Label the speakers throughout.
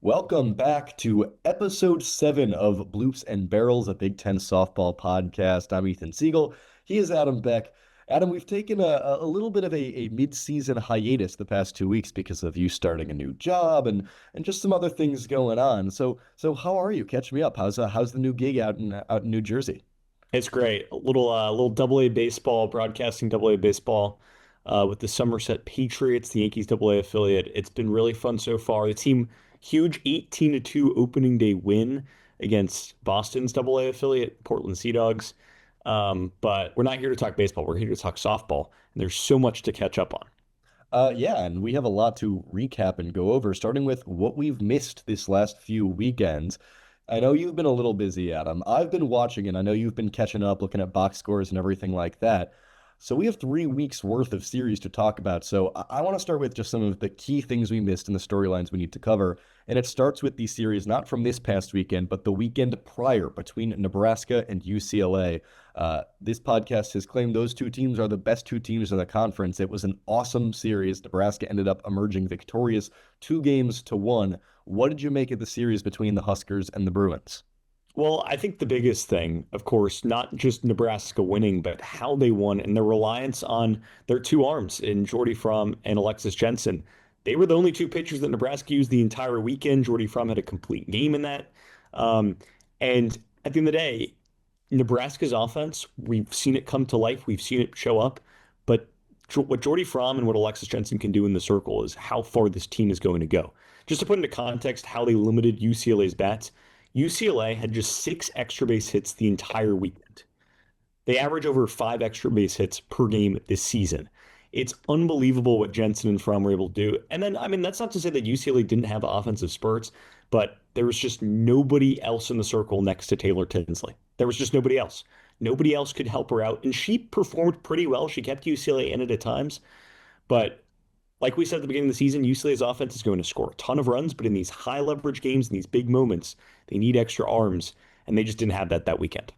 Speaker 1: Welcome back to episode 7 of Bloops and Barrels, a Big Ten softball podcast. I'm Ethan Siegel. He is Adam Beck. Adam, we've taken a little bit of a mid-season hiatus the past 2 weeks because of you starting a new job and just some other things going on. So how are you? Catch me up. How's the new gig out in New Jersey?
Speaker 2: It's great. A little double A baseball, broadcasting double A baseball with the Somerset Patriots, the Yankees double A affiliate. It's been really fun so far. The team, huge 18-2 opening day win against Boston's double A affiliate, Portland Sea Dogs. But we're not here to talk baseball. We're here to talk softball. And there's so much to catch up on.
Speaker 1: Yeah, and we have a lot to recap and go over, starting with what we've missed this last few weekends. I know you've been a little busy, Adam. I've been watching, and I know you've been catching up, looking at box scores and everything like that. So we have 3 weeks worth of series to talk about. So I want to start with just some of the key things we missed and the storylines we need to cover. And it starts with the series not from this past weekend, but the weekend prior between Nebraska and UCLA. This podcast has claimed those two teams are the best two teams in the conference. It was an awesome series. Nebraska ended up emerging victorious 2 games to 1. What did you make of the series between the Huskers and the Bruins?
Speaker 2: Well, I think the biggest thing, of course, not just Nebraska winning, but how they won and their reliance on their two arms in Jordy Fromm and Alexis Jensen. They were the only two pitchers that Nebraska used the entire weekend. Jordy Fromm had a complete game in that. Um, and at the end of the day, Nebraska's offense, we've seen it come to life. We've seen it show up. But what Jordy Fromm and what Alexis Jensen can do in the circle is how far this team is going to go. Just to put into context how they limited UCLA's bats, UCLA had just 6 extra base hits the entire weekend. They average over 5 extra base hits per game this season. It's unbelievable what Jensen and Fromm were able to do. And then, I mean, that's not to say that UCLA didn't have offensive spurts, but there was just nobody else in the circle next to Taylor Tinsley. There was just nobody else. Nobody else could help her out. And she performed pretty well. She kept UCLA in it at times. But like we said at the beginning of the season, UCLA's offense is going to score a ton of runs, but in these high leverage games, in these big moments, they need extra arms, and they just didn't have that weekend.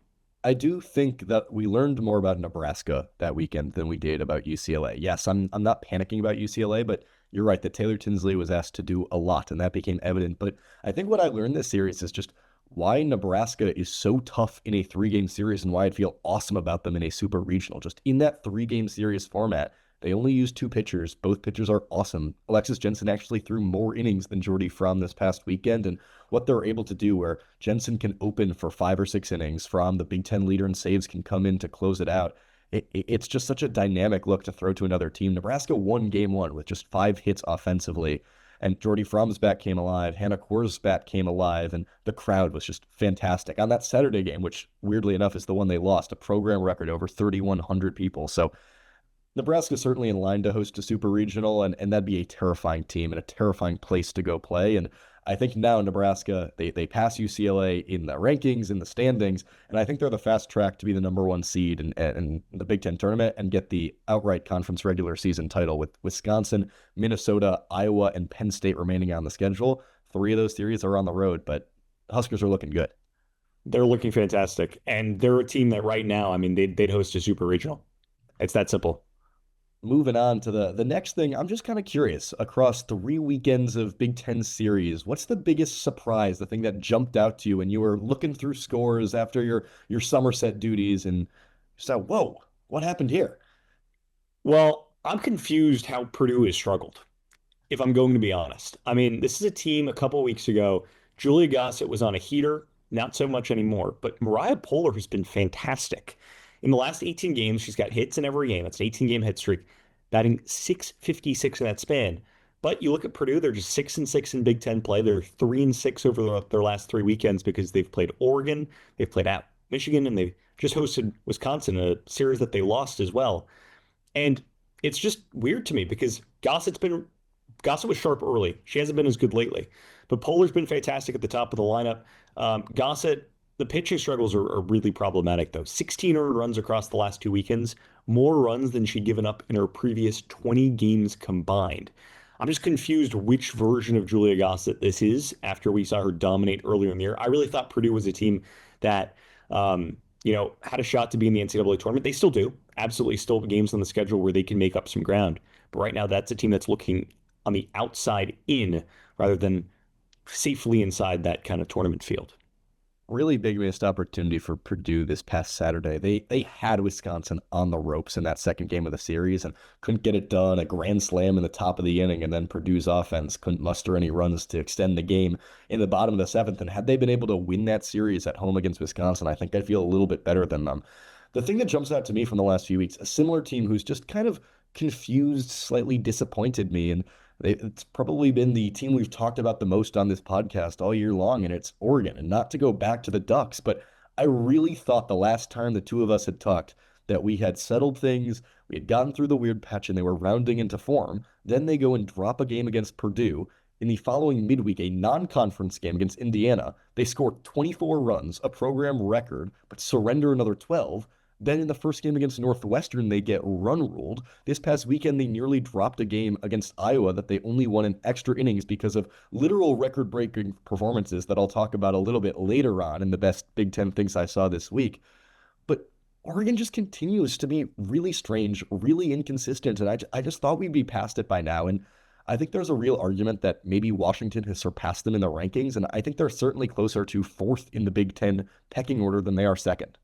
Speaker 1: I do think that we learned more about Nebraska that weekend than we did about UCLA. Yes, I'm not panicking about UCLA, but you're right that Taylor Tinsley was asked to do a lot, and that became evident. But I think what I learned this series is just why Nebraska is so tough in a 3 game series and why I'd feel awesome about them in a super regional. Just in that 3 game series format, they only use 2 pitchers. Both pitchers are awesome. Alexis Jensen actually threw more innings than Jordy Fromm this past weekend, and what they're able to do where Jensen can open for 5 or 6 innings, Fromm, the Big Ten leader in saves, can come in to close it out. It's just such a dynamic look to throw to another team. Nebraska won game 1 with just 5 hits offensively, and Jordy Fromm's bat came alive. Hannah Core's bat came alive, and the crowd was just fantastic. On that Saturday game, which weirdly enough is the one they lost, a program record, over 3,100 people. So Nebraska certainly in line to host a super regional, and that'd be a terrifying team and a terrifying place to go play. And I think now Nebraska, they pass UCLA in the rankings, in the standings, and I think they're the fast track to be the number 1 seed in the Big Ten tournament and get the outright conference regular season title with Wisconsin, Minnesota, Iowa, and Penn State remaining on the schedule. 3 of those series are on the road, but Huskers are looking good.
Speaker 2: They're looking fantastic, and they're a team that right now, I mean, they'd host a super regional. It's that simple.
Speaker 1: Moving on to the next thing, I'm just kind of curious. Across 3 weekends of Big Ten series, what's the biggest surprise, the thing that jumped out to you when you were looking through scores after your Somerset duties and you said, whoa, what happened here?
Speaker 2: Well, I'm confused how Purdue has struggled, if I'm going to be honest. I mean, this is a team a couple of weeks ago. Julia Gossett was on a heater, not so much anymore, but Mariah Poehler has been fantastic. In the last 18 games, she's got hits in every game. It's an 18-game hit streak, batting 656 in that span. But you look at Purdue, they're just 6-6 in Big Ten play. They're 3-6 over their last 3 weekends because they've played Oregon, they've played at Michigan, and they just hosted Wisconsin, a series that they lost as well. And it's just weird to me because Gossett was sharp early. She hasn't been as good lately, but Polar's been fantastic at the top of the lineup. Gossett, the pitching struggles are really problematic though. 16 earned runs across the last 2 weekends, more runs than she'd given up in her previous 20 games combined. I'm just confused which version of Julia Gossett this is after we saw her dominate earlier in the year. I really thought Purdue was a team that had a shot to be in the NCAA tournament. They still do. Absolutely still have games on the schedule where they can make up some ground. But right now, that's a team that's looking on the outside in rather than safely inside that kind of tournament field.
Speaker 1: Really big missed opportunity for Purdue this past Saturday. They had Wisconsin on the ropes in that second game of the series and couldn't get it done. A grand slam in the top of the inning, and then Purdue's offense couldn't muster any runs to extend the game in the bottom of the seventh. And had they been able to win that series at home against Wisconsin, I think I'd feel a little bit better than them. The thing that jumps out to me from the last few weeks, a similar team who's just kind of confused, slightly disappointed me, and it's probably been the team we've talked about the most on this podcast all year long, and it's Oregon. And not to go back to the Ducks, but I really thought the last time the two of us had talked that we had settled things, we had gotten through the weird patch, and they were rounding into form. Then they go and drop a game against Purdue. In the following midweek, a non-conference game against Indiana, they score 24 runs, a program record, but surrender another 12. Then in the first game against Northwestern, they get run ruled. This past weekend, they nearly dropped a game against Iowa that they only won in extra innings because of literal record-breaking performances that I'll talk about a little bit later on in the best Big Ten things I saw this week. But Oregon just continues to be really strange, really inconsistent, and I just thought we'd be past it by now. And I think there's a real argument that maybe Washington has surpassed them in the rankings, and I think they're certainly closer to fourth in the Big Ten pecking order than they are second.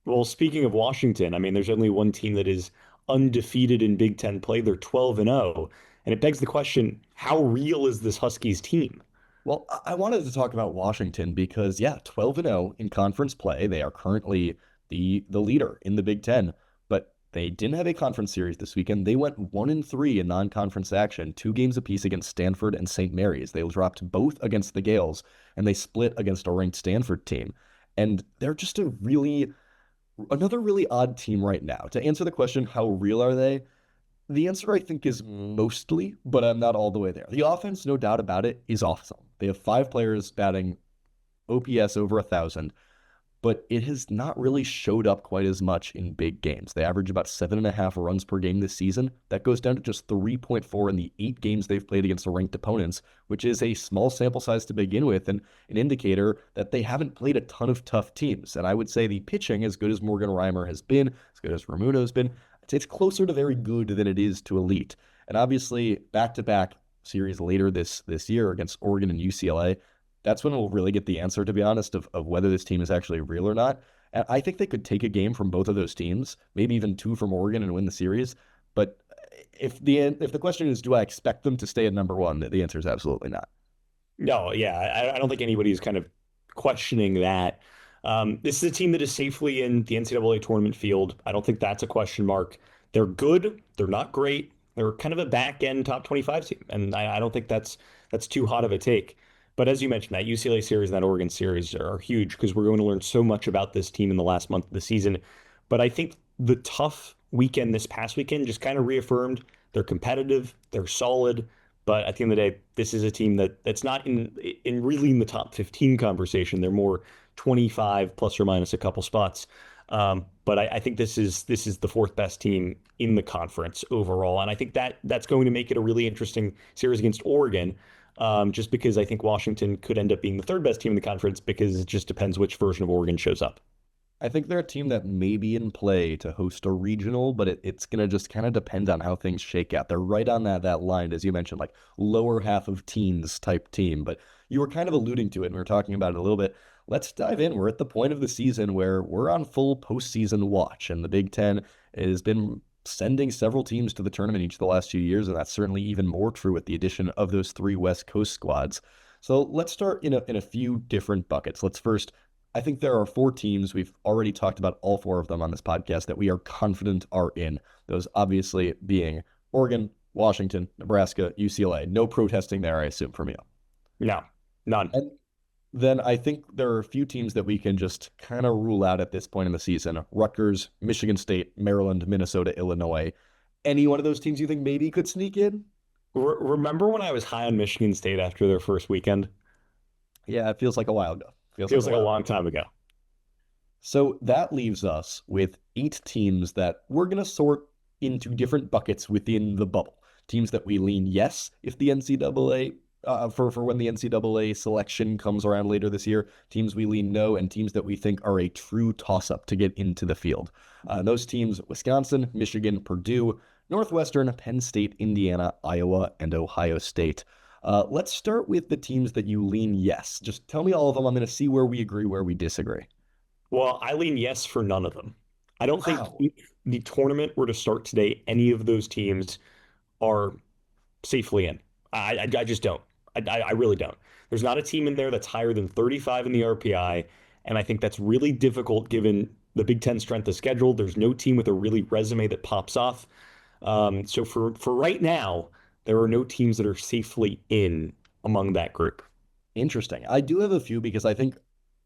Speaker 2: Well, speaking of Washington, I mean, there's only one team that is undefeated in Big Ten play. They're 12-0. And it begs the question, how real is this Huskies team?
Speaker 1: Well, I wanted to talk about Washington because, yeah, 12-0 in conference play. They are currently the leader in the Big Ten, but they didn't have a conference series this weekend. They went 1-3 in non-conference action, 2 games apiece against Stanford and St. Mary's. They dropped both against the Gales, and they split against a ranked Stanford team. And they're just another really odd team right now. To answer the question, how real are they? The answer, I think, is mostly, but I'm not all the way there. The offense, no doubt about it, is awesome. They have 5 players batting OPS over 1,000, but it has not really showed up quite as much in big games. They average about 7.5 runs per game this season. That goes down to just 3.4 in the 8 games they've played against ranked opponents, which is a small sample size to begin with and an indicator that they haven't played a ton of tough teams. And I would say the pitching, as good as Morgan Reimer has been, as good as Ramuno has been, I'd say it's closer to very good than it is to elite. And obviously, back-to-back series later this year against Oregon and UCLA, that's when we'll really get the answer, to be honest, of whether this team is actually real or not. And I think they could take a game from both of those teams, maybe even 2 from Oregon and win the series. But if the question is, do I expect them to stay at number one, the answer is absolutely not.
Speaker 2: No, yeah, I don't think anybody's kind of questioning that. This is a team that is safely in the NCAA tournament field. I don't think that's a question mark. They're good. They're not great. They're kind of a back end top 25 team, and I don't think that's too hot of a take. But as you mentioned, that UCLA series and that Oregon series are huge because we're going to learn so much about this team in the last month of the season. But I think the tough weekend this past weekend just kind of reaffirmed they're competitive, they're solid. But at the end of the day, this is a team that's not in really in the top 15 conversation. They're more 25 plus or minus a couple spots. But I think this is the fourth best team in the conference overall, and I think that's going to make it a really interesting series against Oregon. Just because I think Washington could end up being the third best team in the conference because it just depends which version of Oregon shows up.
Speaker 1: I think they're a team that may be in play to host a regional, but it's going to just kind of depend on how things shake out. They're right on that line, as you mentioned, like lower half of teens type team. But you were kind of alluding to it, and we were talking about it a little bit. Let's dive in. We're at the point of the season where we're on full postseason watch, and the Big Ten has been sending several teams to the tournament each of the last few years, and that's certainly even more true with the addition of those 3 West Coast squads. So let's start in a few different buckets. I think there are 4 teams, we've already talked about all 4 of them on this podcast, that we are confident are in. Those obviously being Oregon, Washington, Nebraska, UCLA. No protesting there, I assume, from you.
Speaker 2: No, none.
Speaker 1: And then I think there are a few teams that we can just kind of rule out at this point in the season. Rutgers, Michigan State, Maryland, Minnesota, Illinois. Any one of those teams you think maybe could sneak in?
Speaker 2: Remember when I was high on Michigan State after their first weekend?
Speaker 1: Yeah, it feels like a while ago.
Speaker 2: Feels like a long time ago.
Speaker 1: So that leaves us with 8 teams that we're going to sort into different buckets within the bubble. Teams that we lean yes if the NCAA for when the NCAA selection comes around later this year, teams we lean no, and teams that we think are a true toss-up to get into the field. Those teams, Wisconsin, Michigan, Purdue, Northwestern, Penn State, Indiana, Iowa, and Ohio State. Let's start with the teams that you lean yes. Just tell me all of them. I'm going to see where we agree, where we disagree.
Speaker 2: Well, I lean yes for none of them. I don't think
Speaker 1: Wow.
Speaker 2: if the tournament were to start today, any of those teams are safely in. I just don't. I really don't. There's not a team in there that's higher than 35 in the RPI, and I think that's really difficult given the Big Ten strength of schedule. There's no team with a really resume that pops off. So for right now, there are no teams that are safely in among that group.
Speaker 1: Interesting. I do have a few because I think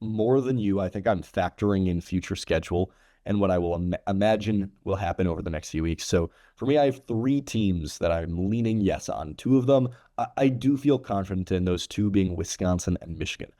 Speaker 1: more than you, I think I'm factoring in future schedule and what I will imagine will happen over the next few weeks. So for me, I have three teams that I'm leaning yes on. Two of them, I do feel confident in, those two being Wisconsin and Michigan.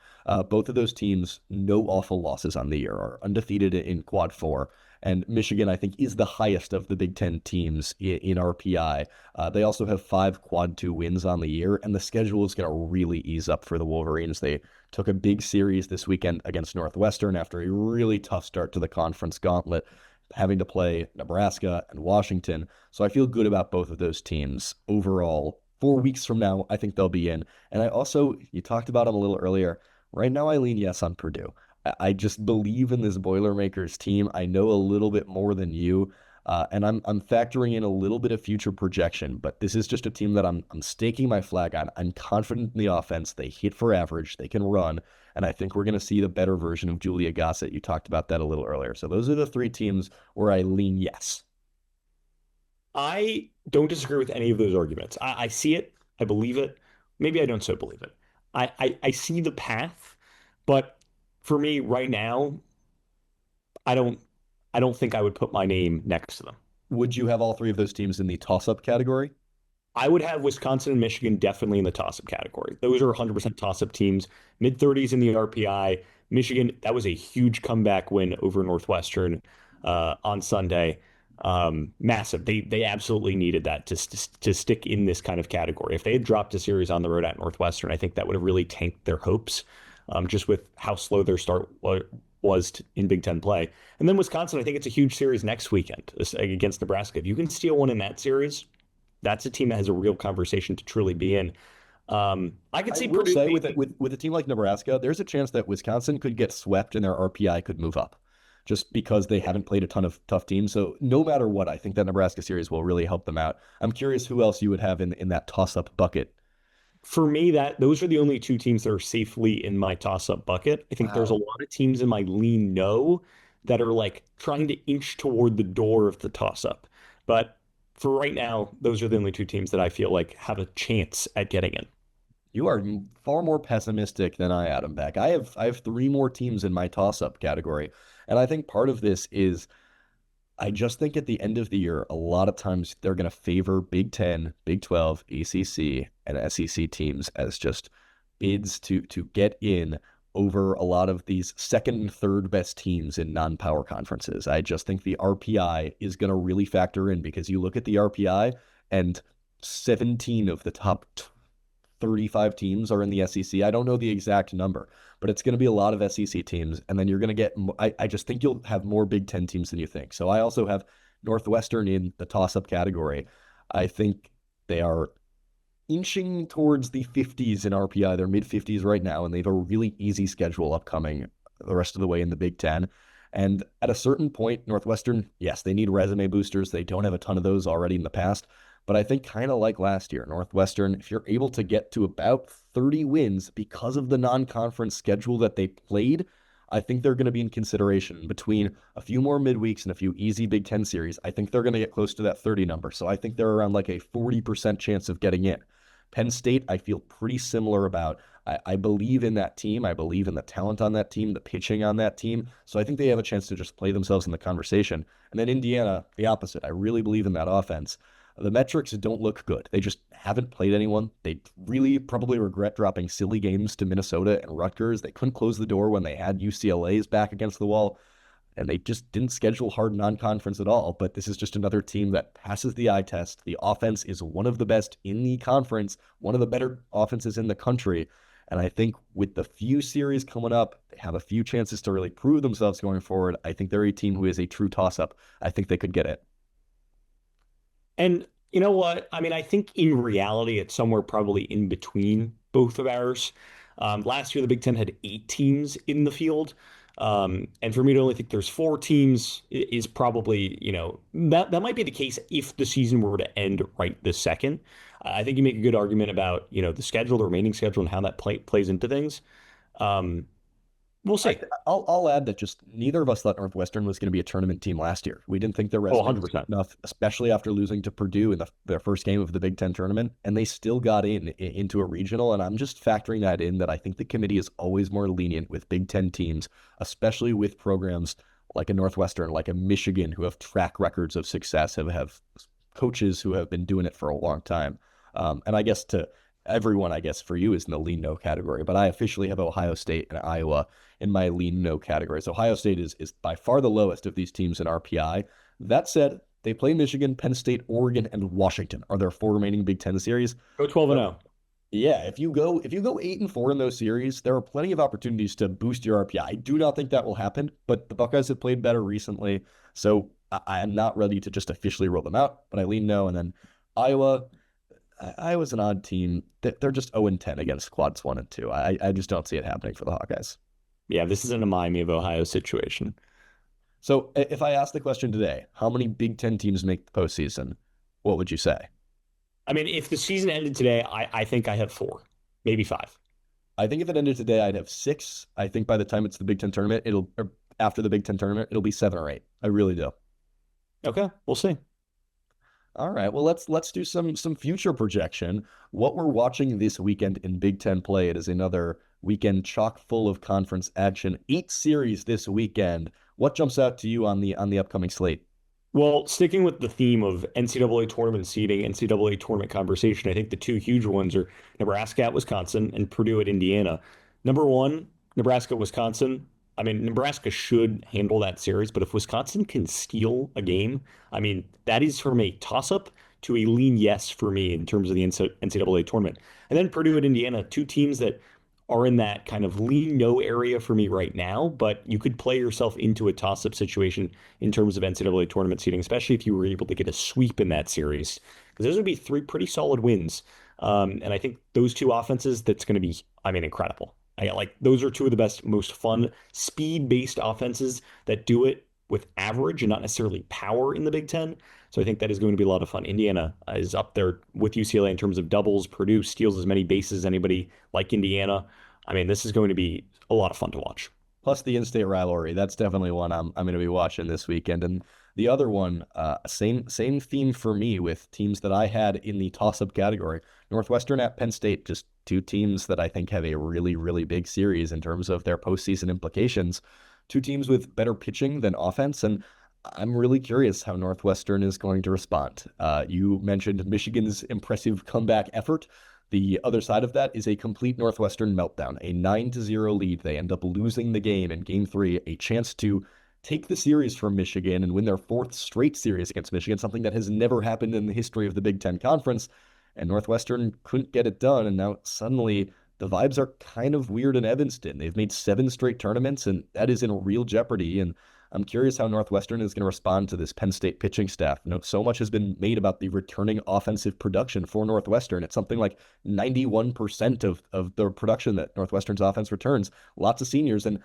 Speaker 1: Both of those teams, no awful losses on the year, are undefeated in quad four. And Michigan, I think, is the highest of the Big Ten teams in RPI. They also have five quad two wins on the year, and the schedule is going to really ease up for the Wolverines. They took a big series this weekend against Northwestern after a really tough start to the conference gauntlet, having to play Nebraska and Washington. So I feel good about both of those teams overall. 4 weeks from now, I think they'll be in. And I also, you talked about them a little earlier. Right now, I lean yes on Purdue. I just believe in this Boilermakers team. I know a little bit more than you. And I'm factoring in a little bit of future projection, but this is just a team that I'm staking my flag on. I'm confident in the offense. They hit for average. They can run, and I think we're going to see the better version of Julia Gossett. You talked about that a little earlier. So those are the three teams where I lean yes.
Speaker 2: I don't disagree with any of those arguments. I see it. I believe it. Maybe I don't so believe it. I see the path, but for me right now, I don't I don't think I would put my name next to them.
Speaker 1: Would you have all three of those teams in the toss-up category?
Speaker 2: I would have Wisconsin and Michigan definitely in the toss-up category. Those are 100% toss-up teams, mid 30s in the RPI. Michigan, that was a huge comeback win over Northwestern on Sunday. Massive. They absolutely needed that to stick in this kind of category. If they had dropped a series on the road at Northwestern, I think that would have really tanked their hopes, just with how slow their start was in Big Ten play. And then Wisconsin, I think it's a huge series next weekend against Nebraska. If you can steal one in that series, that's a team that has a real conversation to truly be in. I could
Speaker 1: I
Speaker 2: see
Speaker 1: will
Speaker 2: Purdue
Speaker 1: say
Speaker 2: maybe.
Speaker 1: with a team like Nebraska, there's a chance that Wisconsin could get swept and their RPI could move up just because they haven't played a ton of tough teams. So no matter what, I think that Nebraska series will really help them out. I'm curious who else you would have in that toss-up bucket.
Speaker 2: For me, that those are the only two teams that are safely in my toss-up bucket. I think there's a
Speaker 1: Wow.
Speaker 2: lot of teams in my lean no that are like trying to inch toward the door of the toss-up. But for right now, those are the only two teams that I feel like have a chance at getting in.
Speaker 1: You are far more pessimistic than I, Adam Beck. I have three more teams in my toss-up category, and I think part of this is I just think at the end of the year, a lot of times they're going to favor Big Ten, Big 12, ACC, and SEC teams as just bids to get in over a lot of these second and third best teams in non-power conferences. I just think the RPI is going to really factor in because you look at the RPI and 17 of the top 35 teams are in the SEC. I don't know the exact number, but it's going to be a lot of SEC teams. And then you're going to get, I just think you'll have more Big Ten teams than you think. So I also have Northwestern in the toss up category. I think they are inching towards the 50s in RPI. They're mid 50s right now, and they have a really easy schedule upcoming the rest of the way in the Big Ten. And at a certain point, Northwestern, yes, they need resume boosters. They don't have a ton of those already in the past. But I think kind of like last year, Northwestern, if you're able to get to about 30 wins because of the non-conference schedule that they played, I think they're going to be in consideration between a few more midweeks and a few easy Big Ten series. I think they're going to get close to that 30 number. So I think they're around like a 40% chance of getting in. Penn State, I feel pretty similar about. I believe in that team. I believe in the talent on that team, the pitching on that team. So I think they have a chance to just play themselves in the conversation. And then Indiana, the opposite. I really believe in that offense. The metrics don't look good. They just haven't played anyone. They really probably regret dropping silly games to Minnesota and Rutgers. They couldn't close the door when they had UCLA's back against the wall, and they just didn't schedule hard non-conference at all. But this is just another team that passes the eye test. The offense is one of the best in the conference, one of the better offenses in the country. And I think with the few series coming up, they have a few chances to really prove themselves going forward. I think they're a team who is a true toss-up. I think they could get it.
Speaker 2: And You know what? I mean, I think in reality, it's somewhere probably in between both of ours. Last year, the Big Ten had 8 teams in the field. And for me to only think there's 4 teams is probably, that might be the case if the season were to end right this second. I think you make a good argument about, the schedule, the remaining schedule, and how that plays into things. Um, we'll see.
Speaker 1: I'll add that just neither of us thought Northwestern was going to be a tournament team last year. We didn't think their
Speaker 2: Oh,
Speaker 1: resume was good
Speaker 2: 100%.
Speaker 1: enough, especially after losing to Purdue in their first game of the Big Ten tournament, and they still got into a regional. And I'm just factoring that in that I think the committee is always more lenient with Big Ten teams, especially with programs like a Northwestern, like a Michigan, who have track records of success, have coaches who have been doing it for a long time. And I guess to everyone, I guess for you is in the lean no category, but I officially have Ohio State and Iowa in my lean no categories. Ohio State is by far the lowest of these teams in RPI. That said, they play Michigan, Penn State, Oregon, and Washington are their 4 remaining Big Ten series.
Speaker 2: Go 12 and
Speaker 1: So
Speaker 2: 0.
Speaker 1: yeah, if you go 8-4 in those series, there are plenty of opportunities to boost your RPI. I do not think that will happen, but the Buckeyes have played better recently, so I am not ready to just officially roll them out. But I lean no, and then Iowa. Iowa's an odd team. They're just 0-10 against quads 1 and 2. I just don't see it happening for the Hawkeyes.
Speaker 2: Yeah, this isn't a Miami of Ohio situation.
Speaker 1: So if I ask the question today, how many Big Ten teams make the postseason? What would you say?
Speaker 2: I mean, if the season ended today, I think I have 4, maybe 5.
Speaker 1: I think if it ended today, I'd have 6. I think by the time it's the Big Ten tournament, or after the Big Ten tournament, it'll be 7 or 8. I really do.
Speaker 2: Okay, we'll see.
Speaker 1: All right. Well, let's do some future projection. What we're watching this weekend in Big Ten play, it is another weekend chock full of conference action. 8 series this weekend. What jumps out to you on the upcoming slate?
Speaker 2: Well, sticking with the theme of NCAA tournament seeding, NCAA tournament conversation, I think the two huge ones are Nebraska at Wisconsin and Purdue at Indiana. Number one, Nebraska at Wisconsin. I mean, Nebraska should handle that series, but if Wisconsin can steal a game, I mean, that is from a toss-up to a lean yes for me in terms of the NCAA tournament. And then Purdue at Indiana, two teams that are in that kind of lean no area for me right now, but you could play yourself into a toss-up situation in terms of NCAA tournament seeding, especially if you were able to get a sweep in that series, because those would be 3 pretty solid wins. And I think those two offenses, that's going to be, I mean, incredible. Like those are two of the best, most fun speed-based offenses that do it with average and not necessarily power in the Big Ten. So I think that is going to be a lot of fun. Indiana is up there with UCLA in terms of doubles. Purdue steals as many bases as anybody like Indiana. I mean, this is going to be a lot of fun to watch.
Speaker 1: Plus the in-state rivalry. That's definitely one I'm going to be watching this weekend. And the other one, same theme for me with teams that I had in the toss-up category. Northwestern at Penn State, just two teams that I think have a really, really big series in terms of their postseason implications. Two teams with better pitching than offense, and I'm really curious how Northwestern is going to respond. You mentioned Michigan's impressive comeback effort. The other side of that is a complete Northwestern meltdown, a 9-0 lead. They end up losing the game in game 3, a chance to take the series from Michigan and win their 4th straight series against Michigan, something that has never happened in the history of the Big Ten Conference. And Northwestern couldn't get it done. And now suddenly the vibes are kind of weird in Evanston. They've made 7 straight tournaments, and that is in real jeopardy. And I'm curious how Northwestern is going to respond to this Penn State pitching staff. So much has been made about the returning offensive production for Northwestern. It's something like 91% of the production that Northwestern's offense returns. Lots of seniors. And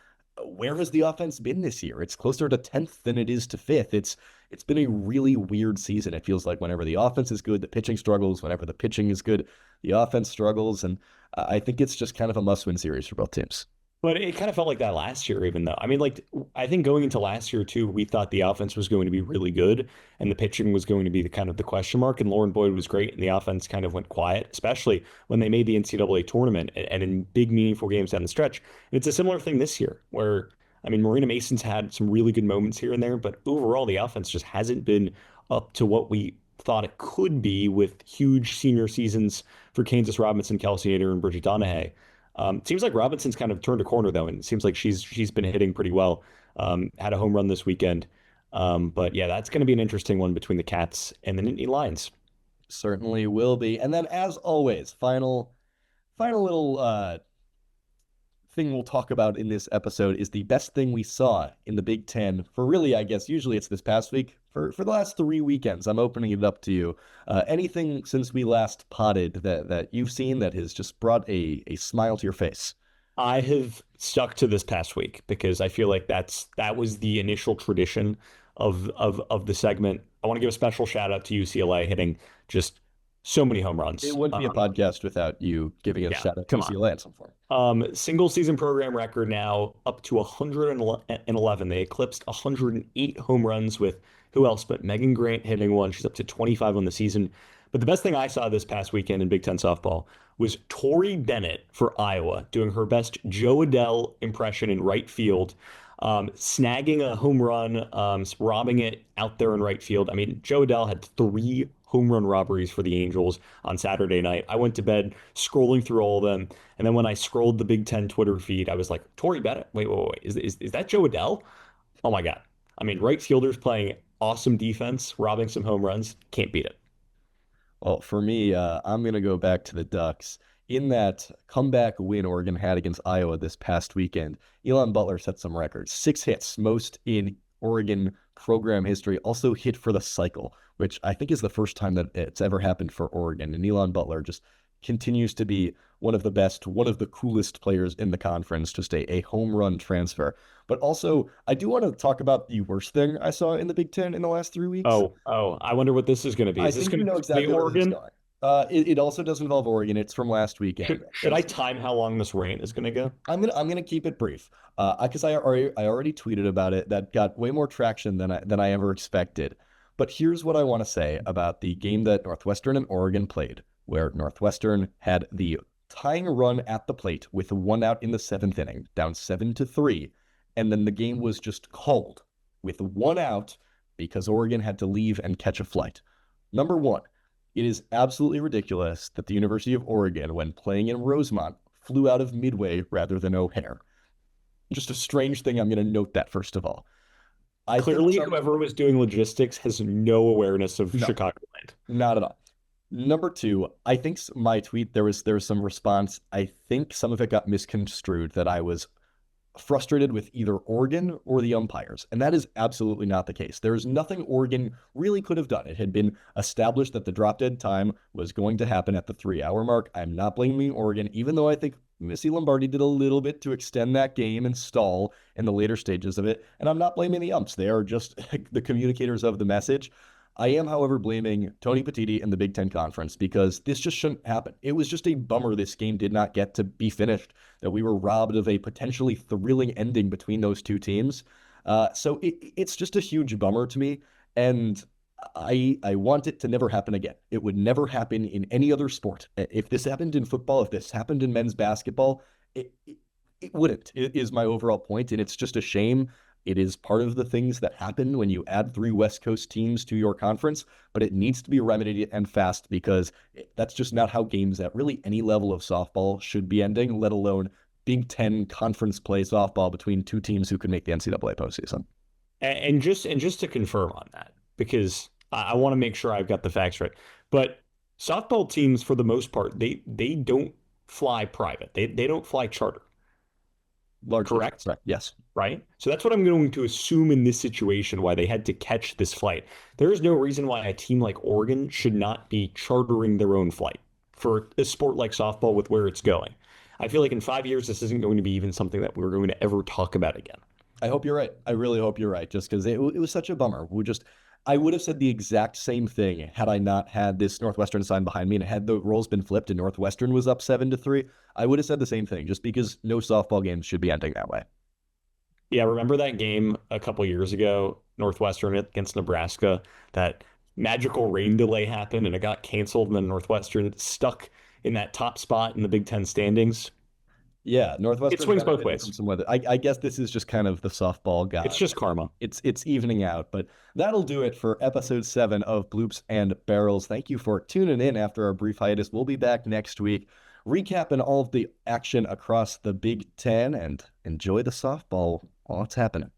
Speaker 1: where has the offense been this year? It's closer to 10th than it is to 5th. It's been a really weird season. It feels like whenever the offense is good, the pitching struggles. Whenever the pitching is good, the offense struggles. And I think it's just kind of a must-win series for both teams.
Speaker 2: But it kind of felt like that last year, even though, I mean, like, I think going into last year, too, we thought the offense was going to be really good and the pitching was going to be the kind of the question mark. And Lauren Boyd was great and the offense kind of went quiet, especially when they made the NCAA tournament and in big, meaningful games down the stretch. And it's a similar thing this year where, I mean, Marina Mason's had some really good moments here and there, but overall, the offense just hasn't been up to what we thought it could be with huge senior seasons for Kansas Robinson, Kelsey Ader, and Bridget Donahue. Seems like Robinson's kind of turned a corner though, and it seems like she's been hitting pretty well. Had a home run this weekend. But yeah, that's going to be an interesting one between the Cats and the Nittany Lions.
Speaker 1: Certainly will be. And then, as always, final little thing we'll talk about in this episode is the best thing we saw in the Big Ten for really, I guess, usually it's this past week. For the last 3 weekends, I'm opening it up to you. Anything since we last potted that you've seen that has just brought a smile to your face?
Speaker 2: I have stuck to this past week because I feel like that was the initial tradition of the segment. I want to give a special shout out to UCLA hitting just so many home
Speaker 1: It
Speaker 2: runs.
Speaker 1: wouldn't be a podcast without you giving a
Speaker 2: Yeah,
Speaker 1: shout out to
Speaker 2: come on.
Speaker 1: UCLA in some form.
Speaker 2: Single season program record now up to 111. They eclipsed 108 home runs with who else but Megan Grant hitting one. She's up to 25 on the season. But the best thing I saw this past weekend in Big Ten softball was Tori Bennett for Iowa doing her best Joe Adele impression in right field, snagging a home run, robbing it out there in right field. I mean, Joe Adele had 3 home run robberies for the Angels on Saturday night. I went to bed scrolling through all of them. And then when I scrolled the Big Ten Twitter feed, I was like, Tori Bennett, wait. Is that Joe Adele? Oh my God. I mean, right fielders playing awesome defense, robbing some home runs. Can't beat it.
Speaker 1: Well, for me, I'm going to go back to the Ducks. In that comeback win Oregon had against Iowa this past weekend, Elon Butler set some records. 6 hits, most in Oregon program history. Also hit for the cycle, which I think is the first time that it's ever happened for Oregon. And Elon Butler just continues to be one of the best, one of the coolest players in the conference, just a home run transfer. But also, I do want to talk about the worst thing I saw in the Big Ten in the last 3 weeks.
Speaker 2: Oh, I wonder what this is going to be.
Speaker 1: I
Speaker 2: Is this
Speaker 1: think you
Speaker 2: going to
Speaker 1: know
Speaker 2: be
Speaker 1: exactly where this is
Speaker 2: Oregon?
Speaker 1: going. It also does involve Oregon. It's from last weekend.
Speaker 2: Should I time how long this rain is going to go?
Speaker 1: I'm gonna keep it brief. Because I already tweeted about it. That got way more traction than I ever expected. But here's what I want to say about the game that Northwestern and Oregon played, where Northwestern had the tying run at the plate with 1 out in the 7th inning, down 7-3, and then the game was just called with 1 out because Oregon had to leave and catch a flight. Number one, it is absolutely ridiculous that the University of Oregon, when playing in Rosemont, flew out of Midway rather than O'Hare. Just a strange thing. I'm going to note that first of all. I think
Speaker 2: Clearly, whoever was doing logistics has no awareness of
Speaker 1: no,
Speaker 2: Chicagoland.
Speaker 1: not at all. Number two, I think my tweet there was some response. I think some of it got misconstrued that I was frustrated with either Oregon or the umpires. And that is absolutely not the case. There is nothing Oregon really could have done. It had been established that the drop dead time was going to happen at the 3 hour mark. I'm not blaming Oregon, even though I think Missy Lombardi did a little bit to extend that game and stall in the later stages of it. And I'm not blaming the umps. They are just the communicators of the message. I am, however, blaming Tony Petitti and the Big Ten Conference because this just shouldn't happen. It was just a bummer this game did not get to be finished, that we were robbed of a potentially thrilling ending between those two teams. So it's just a huge bummer to me, and I want it to never happen again. It would never happen in any other sport. If this happened in football, if this happened in men's basketball, it wouldn't. It is my overall point, and it's just a shame. It is part of the things that happen when you add 3 West Coast teams to your conference, but it needs to be remedied and fast because that's just not how games at really any level of softball should be ending, let alone Big Ten conference play softball between two teams who could make the NCAA postseason.
Speaker 2: And just to confirm on that, because I want to make sure I've got the facts right. But softball teams, for the most part, they don't fly private. They don't fly charter.
Speaker 1: Largely
Speaker 2: Correct?
Speaker 1: correct. Yes.
Speaker 2: Right? So that's what I'm going to assume in this situation why they had to catch this flight. There is no reason why a team like Oregon should not be chartering their own flight for a sport like softball with where it's going. I feel like in 5 years, this isn't going to be even something that we're going to ever talk about again.
Speaker 1: I hope you're right. I really hope you're right, just because it was such a bummer. I would have said the exact same thing had I not had this Northwestern sign behind me and had the roles been flipped and Northwestern was up 7-3. I would have said the same thing, just because no softball games should be ending that way.
Speaker 2: Yeah, remember that game a couple years ago, Northwestern against Nebraska, that magical rain delay happened and it got canceled, and then Northwestern stuck in that top spot in the Big Ten standings.
Speaker 1: Yeah,
Speaker 2: It
Speaker 1: Northwestern
Speaker 2: swings both ways.
Speaker 1: from some weather. I guess this is just kind of the softball guy.
Speaker 2: It's just karma.
Speaker 1: It's evening out, but that'll do it for episode 7 of Bloops and Barrels. Thank you for tuning in after our brief hiatus. We'll be back next week, recapping all of the action across the Big Ten, and enjoy the softball while it's happening.